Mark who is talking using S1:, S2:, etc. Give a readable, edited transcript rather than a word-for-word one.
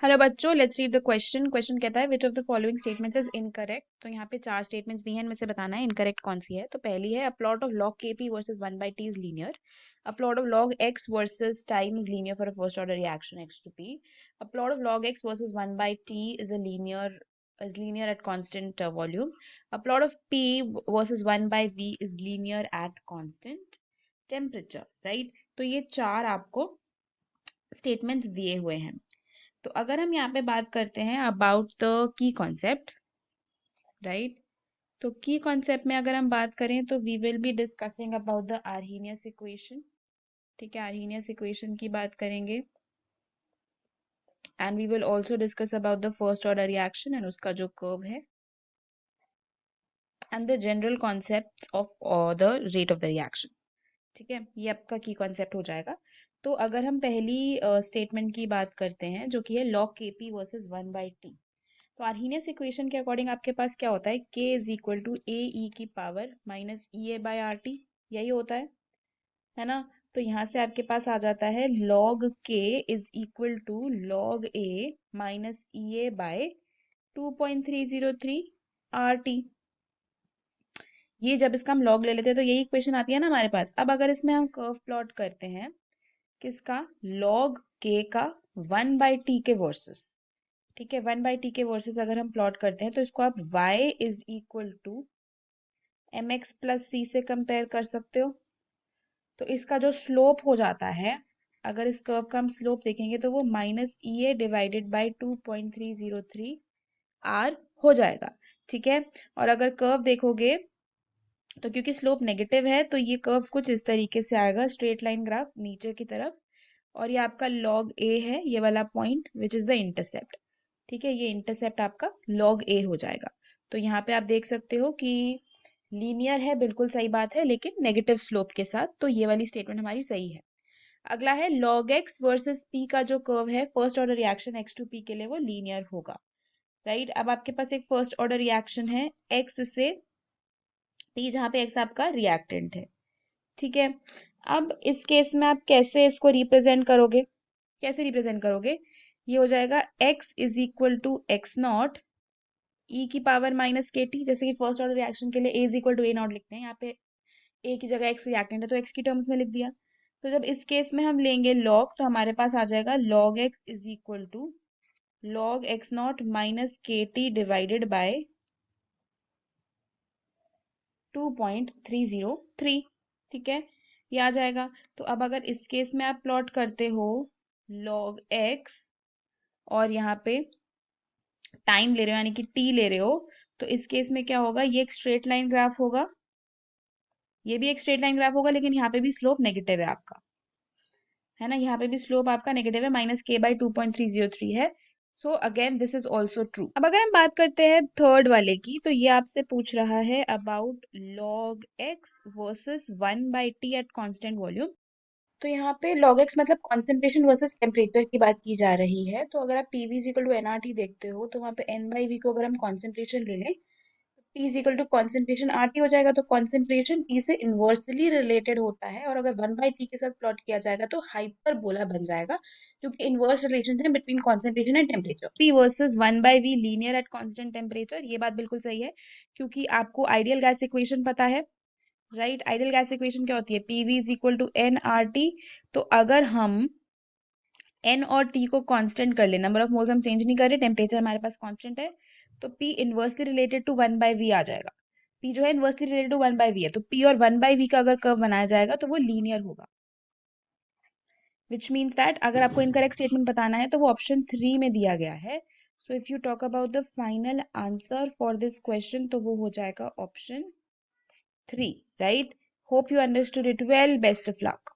S1: Hello बच्चों, let's read the question. Question कहता है which of the following statements is incorrect. तो यहाँ पे 4 स्टेटमेंट्स दी हैं, इनमें से बताना है इनकरेक्ट कौन सी है। तो पहली है, a plot of log kp versus 1/t is linear. A plot of log x versus time is linear for a first order reaction x to p. A plot of log x versus 1/t is a linear at constant volume. A plot of p versus 1/v is linear at constant temperature, right? तो ये 4 आपको statements दिए हुए हैं। तो अगर हम यहाँ पे बात करते हैं about the key concept, right, तो की कॉन्सेप्ट में अगर हम बात करें तो we will be discussing about the Arrhenius equation. ठीक है, आर्हीनियस इक्वेशन की बात करेंगे and we will also discuss about the first order reaction and उसका जो कर्व है and the general concept of the rate of the reaction. ठीक है, ये आपका की कॉन्सेप्ट हो जाएगा। तो अगर हम पहली स्टेटमेंट की बात करते हैं जो कि है log kp वर्सेस 1/t। तो आर्हीनियस इक्वेशन के अकॉर्डिंग आपके पास क्या होता है, k इज इक्वल टू ए ई की power minus E A bye R T, यही होता है ना। तो यहाँ से आपके पास आ जाता है log k is equal to log a minus E A by 2.303 R T. ये जब इसका हम log ले लेते हैं तो यही इक्वेशन आती है ना हमारे पास। अब अगर इसमें हम कर्व प्लॉट करते हैं किसका, log k का 1/t के वर्सेस। ठीक है, 1/t के वर्सेस अगर हम प्लॉट करते हैं तो इसको आप y is equal to m x plus c से कंपेयर कर सकते हो। तो इसका जो स्लोप हो जाता है, अगर इस कर्व का हम स्लोप देखेंगे तो वो minus E A divided by 2.303 R हो जाएगा। ठीक है, और अगर कर्व देखोगे तो क्योंकि स्लोप नेगेटिव है तो ये कर्व कुछ इस तरीके से आएगा, स्ट्रेट लाइन ग्राफ नीचे की तरफ, और ये आपका log a है, ये वाला point which is the intercept. ठीक है, ये इंटरसेप्ट आपका log a हो जाएगा। तो यहाँ पे आप देख सकते हो कि लीनियर है, बिल्कुल सही बात है, लेकिन नेगेटिव स्लोप के साथ। तो ये वाली स्टेटमेंट हमारी सही है। अगला है log x वर्सेस p का जो कर्व है first order reaction x to p के लिए वो लीनियर होगा, राइट। अब आपके पास एक फर्स्ट ऑर्डर रिएक्शन है x से p, जहाँ पे x आपका रिएक्टेंट है। ठीक है, अब इस केस में आप कैसे इसको रिप्रेजेंट करोगे, कैसे रिप्रेजेंट करोगे, ये हो जाएगा x is equal to x nought e की पावर माइनस के टी। जैसे कि फर्स्ट ऑर्डर रिएक्शन के लिए a is equal to A naught लिखते हैं, यहाँ पे a की जगह x रिएक्टेंट है तो x की टर्म्स में लिख दिया। तो जब इस केस में हम लेंगे log तो हमारे पास आ जाएगा log x is equal to log x naught minus K T divided by 2.303। ठीक है, ये आ जाएगा। तो अब अगर इस केस में आप प्लॉट करते हो log x और यहाँ पे टाइम ले रहे हो यानी कि t ले रहे हो, तो इस केस में क्या होगा, ये एक स्ट्रेट लाइन ग्राफ होगा, ये भी एक स्ट्रेट लाइन ग्राफ होगा, लेकिन यहाँ पे भी स्लोप नेगेटिव है आपका, है ना। यहाँ पे भी स्लोप आपका नेगेटिव है, माइनस के बाई 2.303 है। So again this is also true. अब अगर हम बात करते हैं थर्ड वाले की, तो ये आपसे पूछ रहा है about log x versus 1/t at constant volume. तो यहाँ पे log x मतलब कॉन्सेंट्रेशन वर्सेस टेम्परेचर की बात की जा रही है। तो अगर आप PV is equal to nRT देखते हो तो वहाँ पे n/v को अगर हम कॉन्सेंट्रेशन ले लें, P is equal to concentration RT हो जाएगा। तो कॉन्सेंट्रेशन T से इन्वर्सली रिलेटेड होता है, और अगर 1/t के साथ प्लॉट किया जाएगा तो हाइपरबोला बन जाएगा, क्योंकि इन्वर्स रिलेशन है between concentration and temperature. P versus 1/v linear at constant temperature, ये बात बिल्कुल सही है, क्योंकि आपको आइडियल गैस इक्वेशन पता है, राइट। आइडियल गैस इक्वेशन क्या होती है, PV is equal to nRT। तो अगर हम n और t को कांस्टेंट कर ले, नंबर ऑफ मोल्स हम चेंज नहीं कर रहे, टेम्परेचर हमारे पास कांस्टेंट है, तो P inversely related to 1/v आ जाएगा। P जो है इनवर्सली रिलेटेड टू 1/v है, तो P और 1/v का अगर कर्व बनाया जाएगा तो वो लीनियर होगा, विच मीन्स दैट अगर आपको इनकरेक्ट स्टेटमेंट बताना है तो वो ऑप्शन 3 में दिया गया है। So if you talk about the final answer for this question तो वो हो जाएगा option 3, right. Hope you understood it well, best of luck.